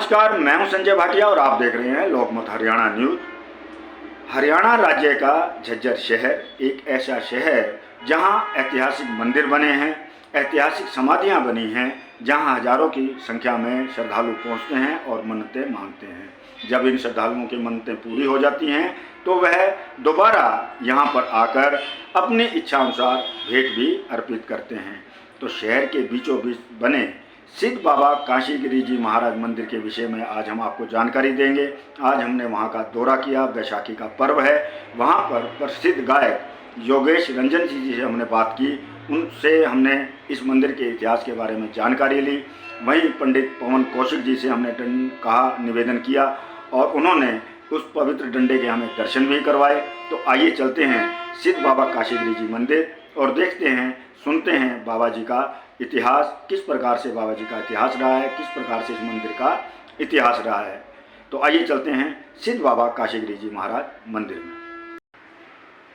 नमस्कार, मैं हूं संजय भाटिया और आप देख रहे हैं लोकमत हरियाणा न्यूज। हरियाणा राज्य का झज्जर शहर एक ऐसा शहर जहां ऐतिहासिक मंदिर बने हैं, ऐतिहासिक समाधियां बनी हैं, जहां हजारों की संख्या में श्रद्धालु पहुंचते हैं और मन्नतें मांगते हैं। जब इन श्रद्धालुओं की मन्नतें पूरी हो जाती हैं तो वह दोबारा यहां पर आकर अपनी इच्छा अनुसार भेंट भी अर्पित करते हैं। तो शहर के बीचों बीच बने सिद्ध बाबा काशीगिरी जी महाराज मंदिर के विषय में आज हम आपको जानकारी देंगे। आज हमने वहां का दौरा किया, बैसाखी का पर्व है। वहां पर प्रसिद्ध गायक योगेश रंजन जी से हमने बात की, उनसे हमने इस मंदिर के इतिहास के बारे में जानकारी ली। वहीं पंडित पवन कौशिक जी से हमने कहा, निवेदन किया और उन्होंने उस पवित्र डंडे के हमें दर्शन भी करवाए। तो आइए चलते हैं सिद्ध बाबा काशीगिरी जी मंदिर और देखते हैं, सुनते हैं बाबा जी का इतिहास, किस प्रकार से बाबा जी का इतिहास रहा है, किस प्रकार से इस मंदिर का इतिहास रहा है। तो आइए चलते हैं सिद्ध बाबा काशीगिरी जी महाराज मंदिर में।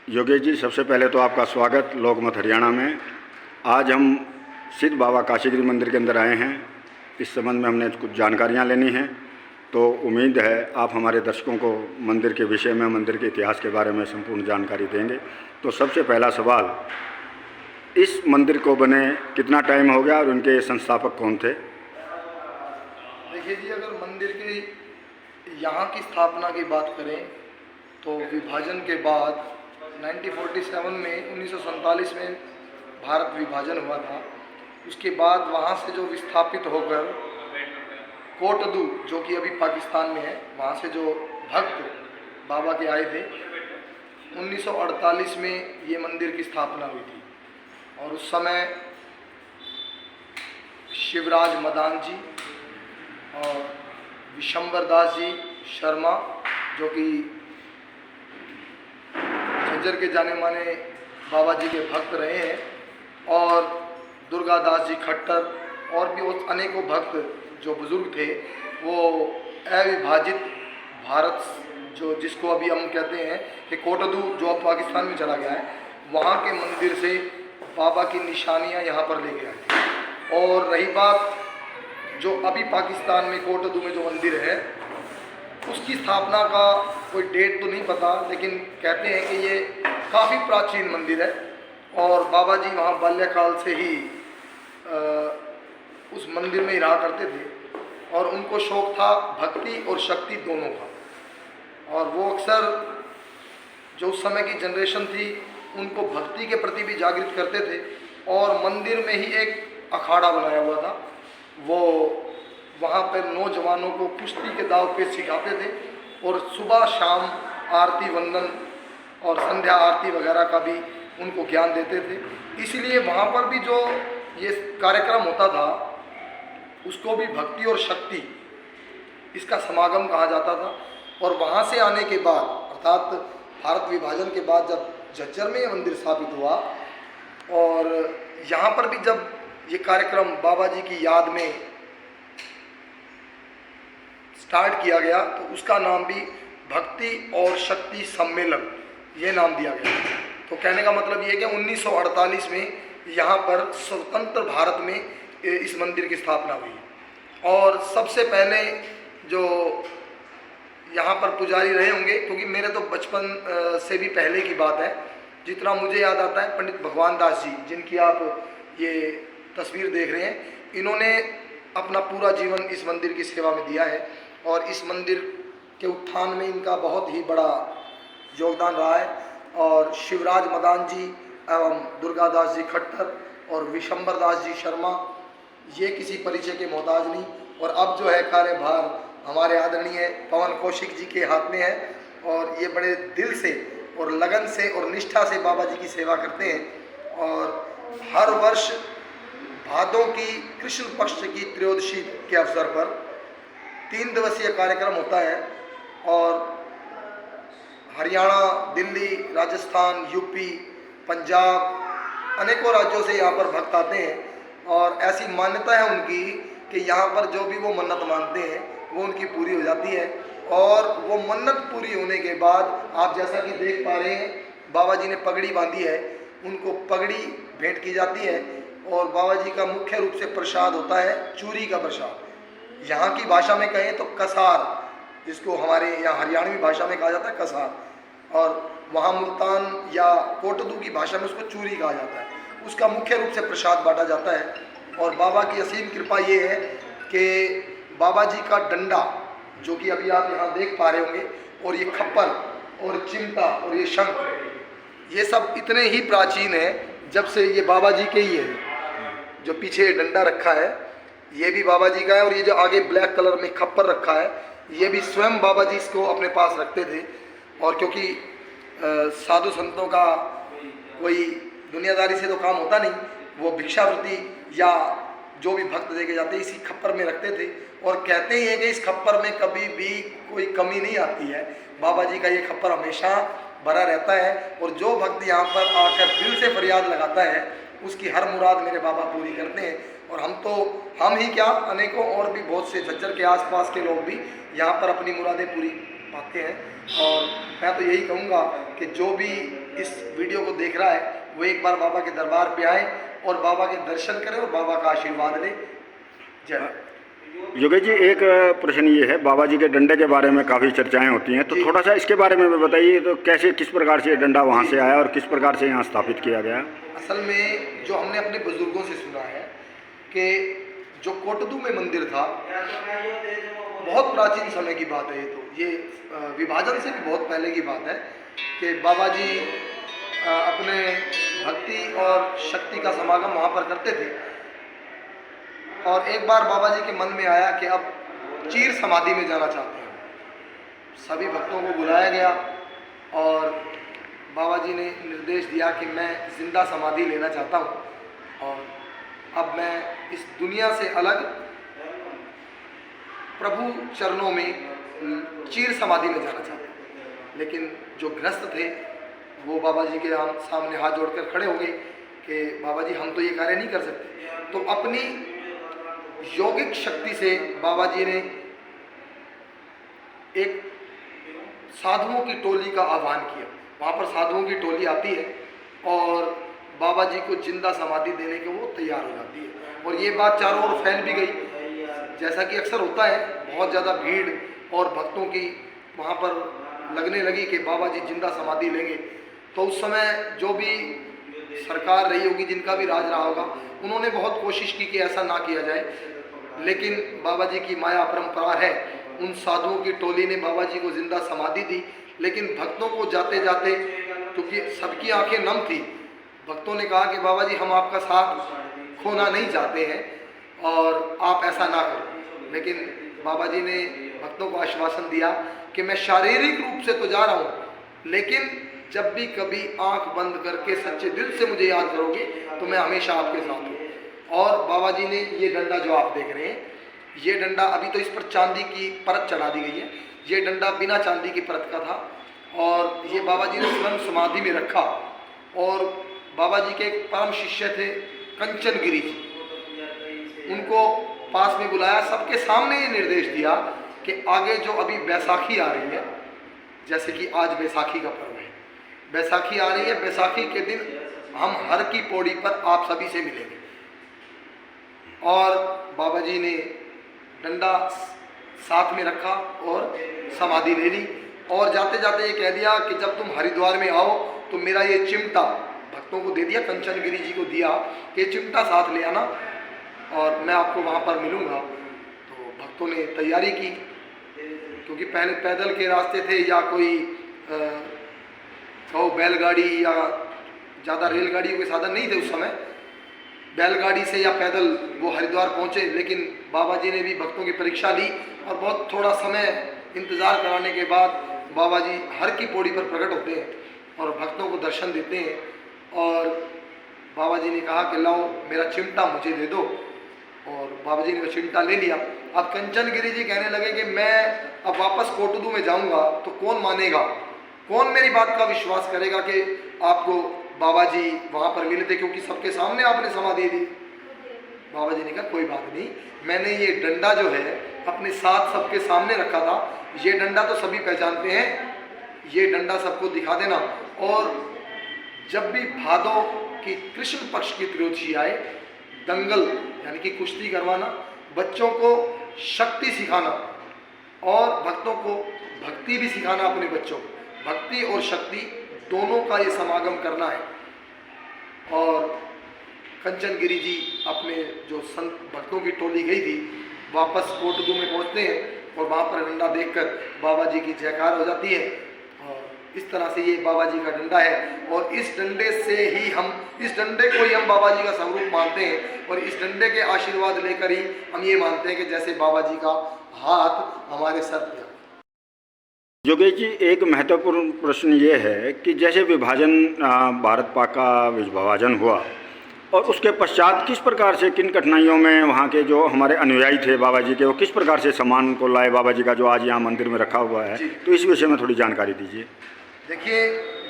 योगेश जी, सबसे पहले तो आपका स्वागत लोकमत हरियाणा में। आज हम सिद्ध बाबा काशीगिरी मंदिर के अंदर आए हैं। इस संबंध में हमने कुछ जानकारियाँ लेनी हैं, तो उम्मीद है आप हमारे दर्शकों को मंदिर के विषय में, मंदिर के इतिहास के बारे में संपूर्ण जानकारी देंगे। तो सबसे पहला सवाल, इस मंदिर को बने कितना टाइम हो गया और उनके संस्थापक कौन थे? देखिए जी, अगर मंदिर की यहाँ की स्थापना की बात करें तो विभाजन के बाद 1947 में 1947 में भारत विभाजन हुआ था। उसके बाद वहाँ से जो विस्थापित होकर कोटदू, जो कि अभी पाकिस्तान में है, वहाँ से जो भक्त बाबा के आए थे, 1948 में ये मंदिर की स्थापना हुई थी। और उस समय शिवराज मदान जी और विशंबर दास जी शर्मा, जो कि झज्जर के जाने माने बाबा जी के भक्त रहे हैं, और दुर्गा दास जी खट्टर और भी अनेकों भक्त जो बुजुर्ग थे, वो अविभाजित भारत, जो जिसको अभी हम कहते हैं कि कोटदू, जो अब पाकिस्तान में चला गया है, वहाँ के मंदिर से बाबा की निशानियाँ यहाँ पर लेके आए थे। और रही बात जो अभी पाकिस्तान में कोटदू में जो मंदिर है, उसकी स्थापना का कोई डेट तो नहीं पता, लेकिन कहते हैं कि ये काफ़ी प्राचीन मंदिर है और बाबा जी वहाँ बाल्यकाल से ही उस मंदिर में ही रहा करते थे और उनको शौक़ था भक्ति और शक्ति दोनों का। और वो अक्सर जो उस समय की जनरेशन थी, उनको भक्ति के प्रति भी जागृत करते थे और मंदिर में ही एक अखाड़ा बनाया हुआ था। वो वहाँ पर नौजवानों को कुश्ती के दाव पे सिखाते थे और सुबह शाम आरती वंदन और संध्या आरती वगैरह का भी उनको ज्ञान देते थे। इसलिए वहाँ पर भी जो ये कार्यक्रम होता था, उसको भी भक्ति और शक्ति, इसका समागम कहा जाता था। और वहाँ से आने के बाद, अर्थात भारत विभाजन के बाद जब झज्जर में ये मंदिर स्थापित हुआ और यहाँ पर भी जब ये कार्यक्रम बाबा जी की याद में स्टार्ट किया गया, तो उसका नाम भी भक्ति और शक्ति सम्मेलन, ये नाम दिया गया। तो कहने का मतलब ये है कि 1948 में यहाँ पर स्वतंत्र भारत में इस मंदिर की स्थापना हुई। और सबसे पहले जो यहाँ पर पुजारी रहे होंगे, क्योंकि मेरे तो बचपन से भी पहले की बात है, जितना मुझे याद आता है, पंडित भगवान दास जी, जिनकी आप ये तस्वीर देख रहे हैं, इन्होंने अपना पूरा जीवन इस मंदिर की सेवा में दिया है और इस मंदिर के उत्थान में इनका बहुत ही बड़ा योगदान रहा है। और शिवराज मदान जी एवं दुर्गा दास जी खट्टर और विशंबर दास जी शर्मा, ये किसी परिचय के मोहताज नहीं। और अब जो है कार्यभार हमारे आदरणीय पवन कौशिक जी के हाथ में है और ये बड़े दिल से और लगन से और निष्ठा से बाबा जी की सेवा करते हैं। और हर वर्ष भादों की कृष्ण पक्ष की त्रयोदशी के अवसर पर 3 दिवसीय कार्यक्रम होता है और हरियाणा, दिल्ली, राजस्थान, यूपी, पंजाब, अनेकों राज्यों से यहाँ पर भक्त आते हैं। और ऐसी मान्यता है उनकी कि यहाँ पर जो भी वो मन्नत मांगते हैं वो उनकी पूरी हो जाती है। और वो मन्नत पूरी होने के बाद आप जैसा कि देख पा रहे हैं, बाबा जी ने पगड़ी बांधी है, उनको पगड़ी भेंट की जाती है। और बाबा जी का मुख्य रूप से प्रसाद होता है चूरी का प्रसाद। यहाँ की भाषा में कहें तो कसार, जिसको हमारे यहाँ हरियाणवी भाषा में कहा जाता है कसार, और वहाँ मुल्तान या कोटदू की भाषा में उसको चूरी कहा जाता है। उसका मुख्य रूप से प्रसाद बांटा जाता है। और बाबा की असीम कृपा ये है कि बाबा जी का डंडा, जो कि अभी आप यहाँ देख पा रहे होंगे, और ये खप्पर और चिमटा और ये शंख, ये सब इतने ही प्राचीन है जब से ये बाबा जी के ही है। जो पीछे डंडा रखा है ये भी बाबा जी का है, और ये जो आगे ब्लैक कलर में खप्पर रखा है ये भी स्वयं बाबा जी इसको अपने पास रखते थे। और क्योंकि साधु संतों का कोई दुनियादारी से तो काम होता नहीं, वो भिक्षावृत्ति या जो भी भक्त देके जाते इसी खप्पर में रखते थे। और कहते ही है कि इस खप्पर में कभी भी कोई कमी नहीं आती है। बाबा जी का ये खप्पर हमेशा भरा रहता है, और जो भक्त यहाँ पर आकर दिल से फरियाद लगाता है उसकी हर मुराद मेरे बाबा पूरी करते हैं। और हम ही क्या, अनेकों और भी बहुत से झज्जर के आसपास के लोग भी यहाँ पर अपनी मुरादें पूरी पाते हैं। और मैं तो यही कहूँगा कि जो भी इस वीडियो को देख रहा है वो एक बार बाबा के दरबार पे आए और बाबा के दर्शन करें और बाबा का आशीर्वाद लें। जय। योगेश जी, एक प्रश्न ये है, बाबा जी के डंडे के बारे में काफ़ी चर्चाएं होती हैं, तो थोड़ा सा इसके बारे में बताइए, तो कैसे, किस प्रकार से ये डंडा वहाँ से आया और किस प्रकार से यहाँ स्थापित किया गया? असल में जो हमने अपने बुजुर्गों से सुना है कि जो कोटदू में मंदिर था, बहुत प्राचीन समय की बात है, ये विभाजन से भी बहुत पहले की बात है कि बाबा जी अपने भक्ति और शक्ति का समागम वहाँ पर करते थे। और एक बार बाबा जी के मन में आया कि अब चीर समाधि में जाना चाहते हैं। सभी भक्तों को बुलाया गया और बाबा जी ने निर्देश दिया कि मैं जिंदा समाधि लेना चाहता हूँ और अब मैं इस दुनिया से अलग प्रभु चरणों में चीर समाधि में जाना चाहता हूँ। लेकिन जो गृहस्थ थे वो बाबा जी के सामने हाथ जोड़कर खड़े हो गए कि बाबा जी हम तो ये कार्य नहीं कर सकते। तो अपनी यौगिक शक्ति से बाबा जी ने एक साधुओं की टोली का आह्वान किया। वहाँ पर साधुओं की टोली आती है और बाबा जी को जिंदा समाधि देने के वो तैयार हो जाती है। और ये बात चारों ओर फैल भी गई, जैसा कि अक्सर होता है, बहुत ज़्यादा भीड़ और भक्तों की वहाँ पर लगने लगी कि बाबा जी जिंदा समाधि लेंगे। तो उस समय जो भी सरकार रही होगी, जिनका भी राज रहा होगा, उन्होंने बहुत कोशिश की कि ऐसा ना किया जाए। लेकिन बाबा जी की माया अपरंपरा है, उन साधुओं की टोली ने बाबा जी को जिंदा समाधि दी। लेकिन भक्तों को जाते जाते, क्योंकि सबकी आंखें नम थी, भक्तों ने कहा कि बाबा जी हम आपका साथ खोना नहीं चाहते हैं और आप ऐसा ना करो। लेकिन बाबा जी ने भक्तों को आश्वासन दिया कि मैं शारीरिक रूप से तो जा रहा हूँ, लेकिन जब भी कभी आंख बंद करके सच्चे दिल से मुझे याद करोगे तो मैं हमेशा आपके साथ हूँ। और बाबा जी ने ये डंडा जो आप देख रहे हैं, ये डंडा अभी तो इस पर चांदी की परत चढ़ा दी गई है, ये डंडा बिना चांदी की परत का था और ये बाबा जी ने स्वयं समाधि में रखा। और बाबा जी के एक परम शिष्य थे कंचन गिरी जी, उनको पास में बुलाया, सबके सामने ये निर्देश दिया कि आगे जो अभी बैसाखी आ रही है, जैसे कि आज बैसाखी का पर्व है, बैसाखी आ रही है, बैसाखी के दिन हम हर की पौड़ी पर आप सभी से मिलेंगे। और बाबा जी ने डंडा साथ में रखा और समाधि ले ली और जाते जाते ये कह दिया कि जब तुम हरिद्वार में आओ तो मेरा ये चिमटा भक्तों को दे दिया, कंचन गिरी जी को दिया कि चिमटा साथ ले आना और मैं आपको वहाँ पर मिलूँगा। तो भक्तों ने तैयारी की, क्योंकि पहले पैदल के रास्ते थे या कोई कहो बैलगाड़ी या ज़्यादा रेलगाड़ियों के साधन नहीं थे उस समय, बैलगाड़ी से या पैदल वो हरिद्वार पहुँचे। लेकिन बाबा जी ने भी भक्तों की परीक्षा ली और बहुत थोड़ा समय इंतज़ार कराने के बाद बाबा जी हर की पौड़ी पर प्रकट होते हैं और भक्तों को दर्शन देते हैं। और बाबा जी ने कहा कि लाओ मेरा चिमटा मुझे दे दो, और बाबा जी ने वो चिमटा ले लिया। अब कंचन गिरी जी कहने लगे कि मैं अब वापस कोटदू में जाऊंगा तो कौन मानेगा, कौन मेरी बात का विश्वास करेगा कि आपको बाबा जी वहाँ पर मिले थे, क्योंकि सबके सामने आपने समाधि दी। बाबा जी ने कहा कोई बात नहीं, मैंने ये डंडा जो है अपने साथ सबके सामने रखा था, ये डंडा तो सभी पहचानते हैं, ये डंडा सबको दिखा देना। और जब भी भादों की कृष्ण पक्ष की त्रयोदशी आए, दंगल यानी कि कुश्ती करवाना, बच्चों को शक्ति सिखाना और भक्तों को भक्ति भी सिखाना, अपने बच्चों को भक्ति और शक्ति दोनों का ये समागम करना है। और कंचन गिरी जी अपने जो संत भक्तों की टोली गई थी, वापस कोटदू में पहुंचते हैं और वहाँ पर डंडा देखकर बाबा जी की जयकार हो जाती है। और इस तरह से ये बाबा जी का डंडा है और इस डंडे से ही इस डंडे को ही हम बाबा जी का स्वरूप मानते हैं और इस डंडे के आशीर्वाद लेकर ही हम ये मानते हैं कि जैसे बाबा जी का हाथ हमारे सर पे। योगेश जी, एक महत्वपूर्ण प्रश्न ये है कि जैसे विभाजन, भारत पाक का विभाजन हुआ और उसके पश्चात किस प्रकार से, किन कठिनाइयों में वहाँ के जो हमारे अनुयायी थे बाबा जी के, वो किस प्रकार से सामान को लाए बाबा जी का जो आज यहाँ मंदिर में रखा हुआ है, तो इस विषय में थोड़ी जानकारी दीजिए। देखिए,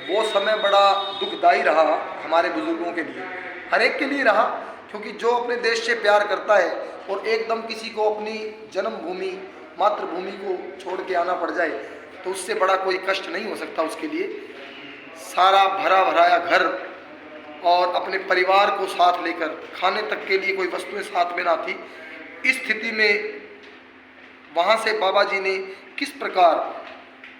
वो समय बड़ा दुखदायी रहा हमारे बुजुर्गों के लिए, हर एक के लिए रहा, क्योंकि जो अपने देश से प्यार करता है और एकदम किसी को अपनी जन्मभूमि मातृभूमि को छोड़ के आना पड़ जाए तो उससे बड़ा कोई कष्ट नहीं हो सकता उसके लिए। सारा भरा भराया घर और अपने परिवार को साथ लेकर, खाने तक के लिए कोई वस्तुएं साथ में ना थी, इस स्थिति में वहाँ से बाबा जी ने किस प्रकार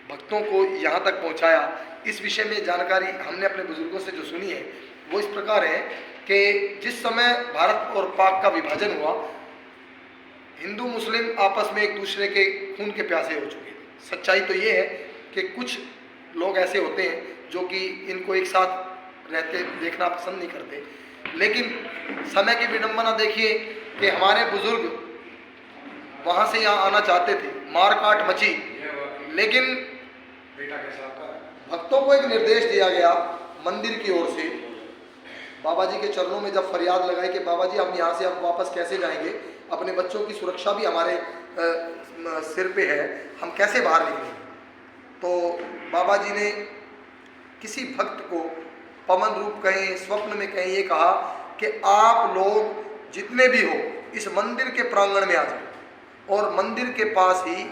भक्तों को यहाँ तक पहुँचाया, इस विषय में जानकारी हमने अपने बुजुर्गों से जो सुनी है वो इस प्रकार है कि जिस समय भारत और पाक का विभाजन हुआ, हिंदू मुस्लिम आपस में एक दूसरे के खून के प्यासे हो चुके थे। सच्चाई तो ये है कि कुछ लोग ऐसे होते हैं जो कि इनको एक साथ रहते देखना पसंद नहीं करते, लेकिन समय की विडंबना देखिए कि हमारे बुजुर्ग वहाँ से यहाँ आना चाहते थे, मारकाट मची, लेकिन भक्तों को एक निर्देश दिया गया मंदिर की ओर से, बाबा जी के चरणों में जब फरियाद लगाई कि बाबा जी हम यहाँ से अब वापस कैसे जाएंगे, अपने बच्चों की सुरक्षा भी हमारे सिर पे है, हम कैसे बाहर निकलेंगे। तो बाबा जी ने किसी भक्त को पवन रूप कहें, स्वप्न में कहें, ये कहा कि आप लोग जितने भी हो इस मंदिर के प्रांगण में आ जाओ। और मंदिर के पास ही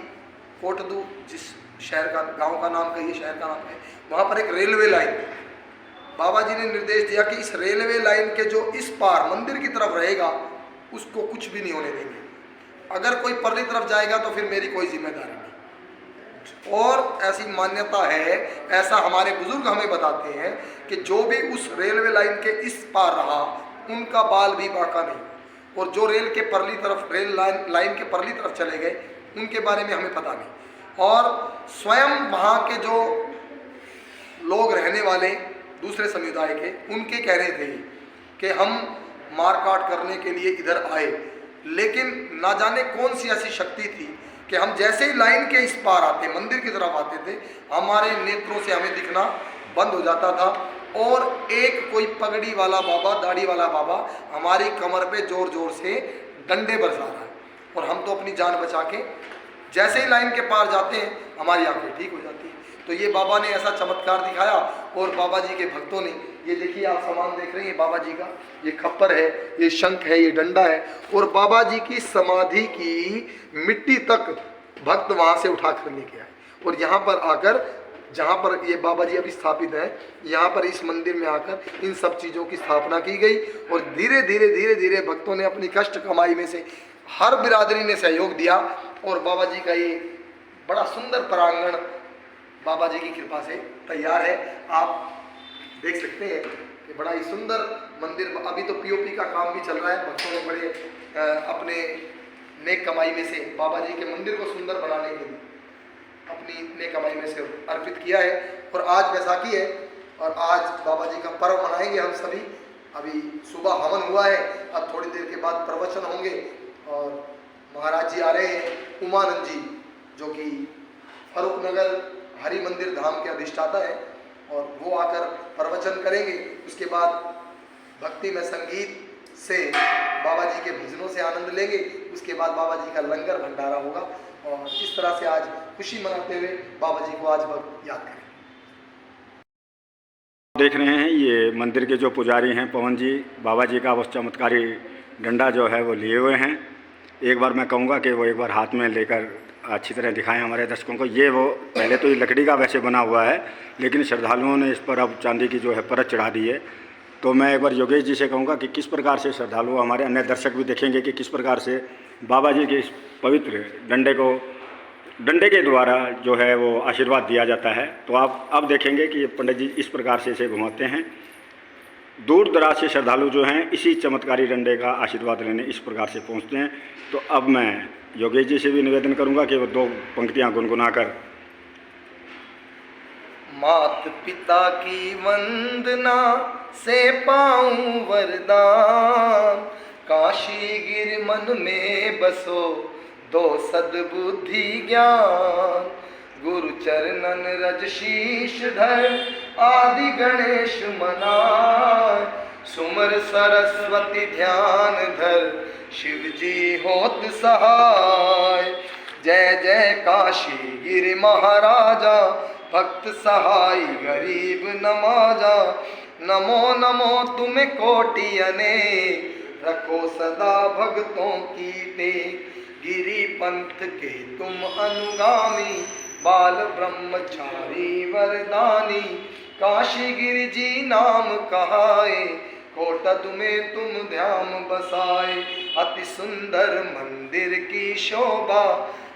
कोटदू, जिस शहर का, गांव का नाम कहिए, शहर का नाम है, वहाँ पर एक रेलवे लाइन थी। बाबा जी ने निर्देश दिया कि इस रेलवे लाइन के जो इस पार मंदिर की तरफ रहेगा उसको कुछ भी नहीं होने देंगे, अगर कोई परली तरफ जाएगा तो फिर मेरी कोई जिम्मेदारी नहीं। और ऐसी मान्यता है, ऐसा हमारे बुजुर्ग हमें बताते हैं कि जो भी उस रेलवे लाइन के इस पार रहा उनका बाल भी बाका नहीं, और जो रेल के परली तरफ, रेल लाइन के परली तरफ चले गए उनके बारे में हमें पता नहीं। और स्वयं वहाँ के जो लोग रहने वाले दूसरे समुदाय के, उनके कह रहे थे कि हम मारकाट करने के लिए इधर आए, लेकिन ना जाने कौन सी ऐसी शक्ति थी कि हम जैसे ही लाइन के इस पार आते, मंदिर की तरफ आते थे, हमारे नेत्रों से हमें दिखना बंद हो जाता था और एक कोई पगड़ी वाला बाबा, दाढ़ी वाला बाबा हमारी कमर पे जोर जोर से डंडे बरसा रहा है, और हम तो अपनी जान बचा के जैसे ही लाइन के पार जाते हैं हमारी आंखें ठीक हो जाती है। तो ये बाबा ने ऐसा चमत्कार दिखाया और बाबा जी के भक्तों ने, ये देखिए आप सामान देख रहे हैं बाबा जी का, ये खप्पर है, ये शंख है, ये डंडा है, और बाबा जी की समाधि की मिट्टी तक भक्त वहाँ से उठा कर लेके आए। और यहाँ पर आकर, जहाँ पर ये बाबा जी अभी स्थापित हैं, यहाँ पर इस मंदिर में आकर इन सब चीज़ों की स्थापना की गई। और धीरे धीरे भक्तों ने अपनी कष्ट कमाई में से हर बिरादरी ने सहयोग दिया और बाबा जी का ये बड़ा सुंदर प्रांगण बाबा जी की कृपा से तैयार है। आप देख सकते हैं कि बड़ा ही सुंदर मंदिर, अभी तो पीओपी का काम भी चल रहा है, भक्तों ने बड़े अपने नेक कमाई में से बाबा जी के मंदिर को सुंदर बनाने के लिए अपनी नेक कमाई में से अर्पित किया है। और आज बैसाखी है और आज बाबा जी का पर्व मनाएंगे हम सभी। अभी सुबह हवन हुआ है, अब थोड़ी देर के बाद प्रवचन होंगे और महाराज जी आ रहे हैं, उमानंद जी, जो कि फरूक नगर हरि मंदिर धाम के अधिष्ठाता है, और वो आकर प्रवचन करेंगे। उसके बाद भक्ति में संगीत से बाबा जी के भजनों से आनंद लेंगे। उसके बाद बाबा जी का लंगर भंडारा होगा और इस तरह से आज खुशी मनाते हुए बाबा जी को आज वक्त याद करें। देख रहे हैं ये मंदिर के जो पुजारी हैं पवन जी, बाबा जी का वो चमत्कारी डंडा जो है वो लिए हुए हैं। एक बार मैं कहूँगा कि वो एक बार हाथ में लेकर अच्छी तरह दिखाएं हमारे दर्शकों को। ये वो पहले तो ये लकड़ी का वैसे बना हुआ है, लेकिन श्रद्धालुओं ने इस पर अब चांदी की जो है परत चढ़ा दी है। तो मैं एक बार योगेश जी से कहूँगा कि किस प्रकार से श्रद्धालु, हमारे अन्य दर्शक भी देखेंगे कि किस प्रकार से बाबा जी के इस पवित्र डंडे के द्वारा जो है वो आशीर्वाद दिया जाता है। तो आप अब देखेंगे कि पंडित जी इस प्रकार से इसे घुमाते हैं। दूर दराज से श्रद्धालु जो हैं इसी चमत्कारी डंडे का आशीर्वाद लेने इस प्रकार से पहुंचते हैं। तो अब मैं योगेश जी से भी निवेदन करूंगा कि वो 2 पंक्तियां गुनगुनाकर। मात पिता की वंदना से पाऊं वरदान, काशी गिर मन में बसो दो सद्बुद्धि ज्ञान, गुरु चरणन रज शीश धर आदि गणेश मनाय, सुमर सरस्वती ध्यान धर शिव जी होत सहाय। जय जय काशी गिर महाराजा, भक्त सहाय गरीब नमाजा, नमो नमो तुम्हें कोटि अनेक, रखो सदा भक्तों की टेक। गिरी पंथ के तुम अनुगामी, बाल ब्रह्मचारी वरदानी, काशी गिरि जी नाम कहाए, कोटद में तुम ध्यान बसाए। अति सुंदर मंदिर की शोभा,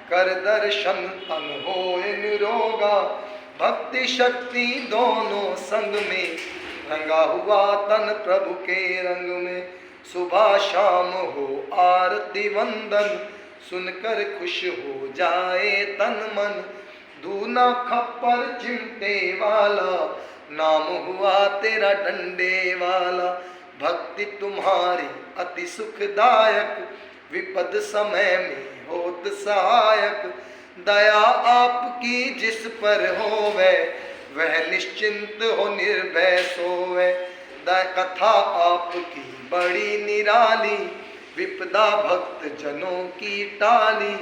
कर दर्शन तन होए निरोगा, भक्ति शक्ति दोनों संग में, रंगा हुआ तन प्रभु के रंग में। सुबह शाम हो आरती वंदन, सुनकर खुश हो जाए तन मन, दूना खप्पर चिमटे वाला, नाम हुआ तेरा डंडे वाला। भक्ति तुम्हारी अति सुखदायक, विपद समय में होत सहायक, दया आपकी जिस पर होवे, वह निश्चिंत हो निर्भय सोवे। कथा आपकी बड़ी निराली, विपदा भक्त जनों की टाली,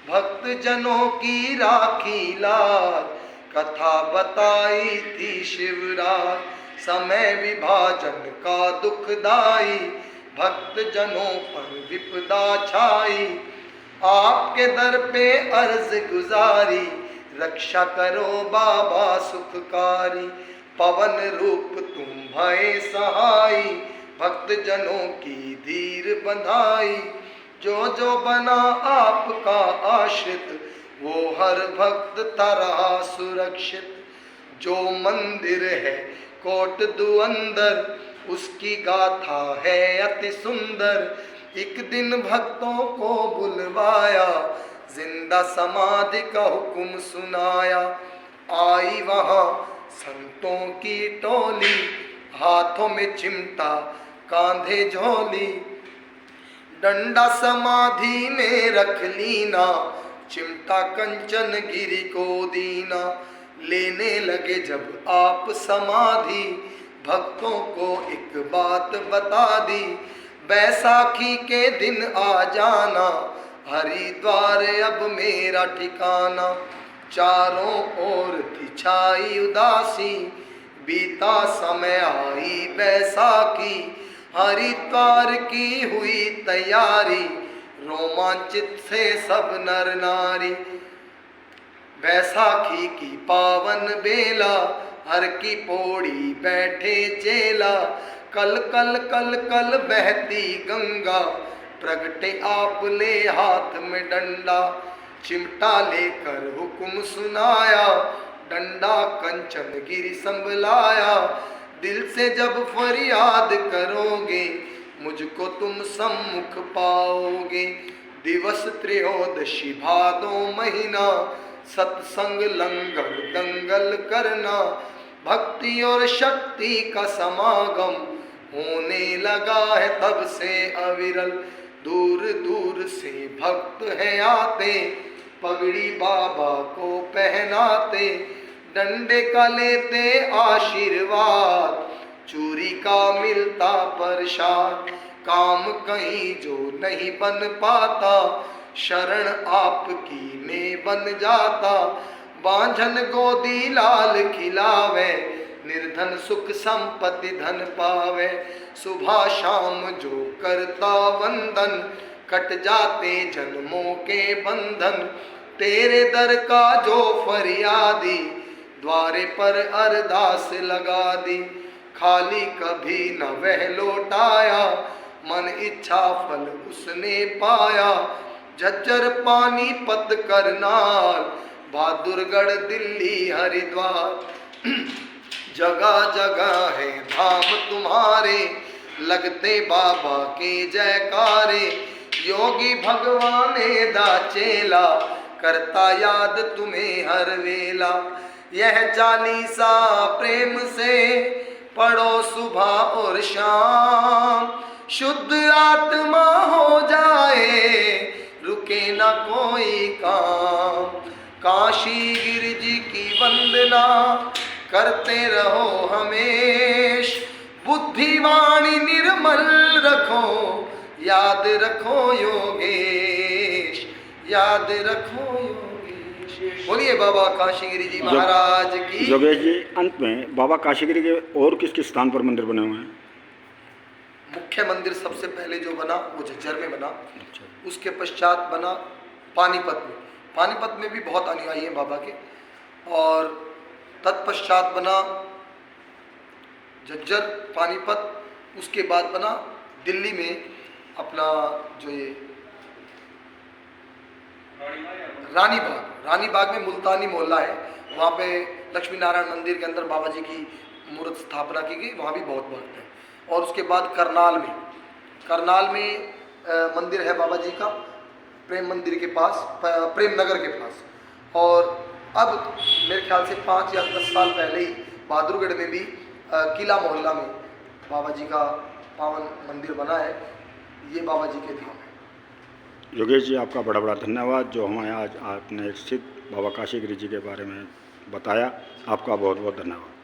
भक्त जनों की राखी लाज, कथा बताई थी शिवराज। समय विभाजन का दुखदाई, भक्त जनों पर विपदा छाई, आपके दर पे अर्ज गुजारी, रक्षा करो बाबा सुखकारी। पवन रूप तुम भय सहाई, भक्त जनों की धीर बंधाई, जो जो बना आपका आश्रित, वो हर भक्त तरह सुरक्षित। जो मंदिर है कोट दुअंदर, उसकी गाथा है अति सुंदर। एक दिन भक्तों को बुलवाया, जिंदा समाधि का हुक्म सुनाया। आई वहां संतों की टोली, हाथों में चिमटा कांधे झोली, डंडा समाधि में रख लीना, चिमटा कंचन गिरी को दीना। लेने लगे जब आप समाधि, भक्तों को एक बात बता दी, बैसाखी के दिन आ जाना, हरिद्वार अब मेरा ठिकाना। चारों ओर थी छाई उदासी, बीता समय आई बैसाखी, हरिद्वार की हुई तैयारी, रोमांचित से सब नर नारी। बैसाखी की पावन बेला, हर की पौड़ी बैठे चेला, कल कल कल कल बहती गंगा, प्रगटे आप ले हाथ में डंडा। चिमटा लेकर हुक्म सुनाया, डंडा कंचन गिरी संभलाया। दिल से जब फरियाद करोगे, मुझको तुम सम्मुख पाओगे। दिवस त्रयोदशी भादो महीना, सत्संग लंगर दंगल करना। भक्ति और शक्ति का समागम होने लगा है तब से अविरल। दूर दूर से भक्त हैं आते, पगड़ी बाबा को पहनाते, डंडे का लेते आशीर्वाद, चूरी का मिलता प्रसाद। काम कहीं जो नहीं बन पाता, शरण आपकी में बन जाता। बांझन गोदी लाल खिलावे, निर्धन सुख संपत्ति धन पावे। सुबह शाम जो करता वंदन, कट जाते जन्मों के बंधन। तेरे दर का जो फरियादी, द्वारे पर अरदास लगा दी। खाली कभी न वह लौटाया, मन इच्छा फल उसने पाया। झज्जर पानीपत करनाल, बहादुरगढ़ दिल्ली हरिद्वार। जगह जगह है धाम तुम्हारे, लगते बाबा के जयकारे। योगी भगवान दा चेला, करता याद तुम्हें हर वेला। यह चालीसा प्रेम से पढ़ो सुबह और शाम, शुद्ध आत्मा हो जाए, रुके ना कोई काम। काशी गिर जी की वंदना, करते रहो हमेश, बुद्धिवाणी निर्मल रखो, याद रखो योगेश, याद रखो योगेश। बोलिए बाबा काशीगिरी जी महाराज की। योगेश जी, अंत में बाबा काशीगिरी के और किस किस स्थान पर मंदिर बने हुए हैं? मुख्य मंदिर सबसे पहले जो बना वो झज्जर में बना, उसके पश्चात बना पानीपत में। पानीपत में भी बहुत अनुयायी हैं बाबा के। और तत्पश्चात बना झज्जर, पानीपत, उसके बाद बना दिल्ली में अपना जो ये रानी बाग में मुल्तानी मोहल्ला है, वहाँ पे लक्ष्मी नारायण मंदिर के अंदर बाबा जी की मूर्त स्थापना की गई, वहाँ भी बहुत भक्त हैं। और उसके बाद करनाल में मंदिर है बाबा जी का, प्रेम मंदिर के पास, प्रेम नगर के पास। और अब मेरे ख्याल से 5 या 10 साल पहले ही बहादुरगढ़ में भी किला मोहल्ला में बाबा जी का पावन मंदिर बना है। ये बाबा जी के धाम है। योगेश जी, आपका बड़ा बड़ा धन्यवाद जो हमें आज आपने सिद्ध बाबा काशीगिरी जी के बारे में बताया। आपका बहुत बहुत धन्यवाद।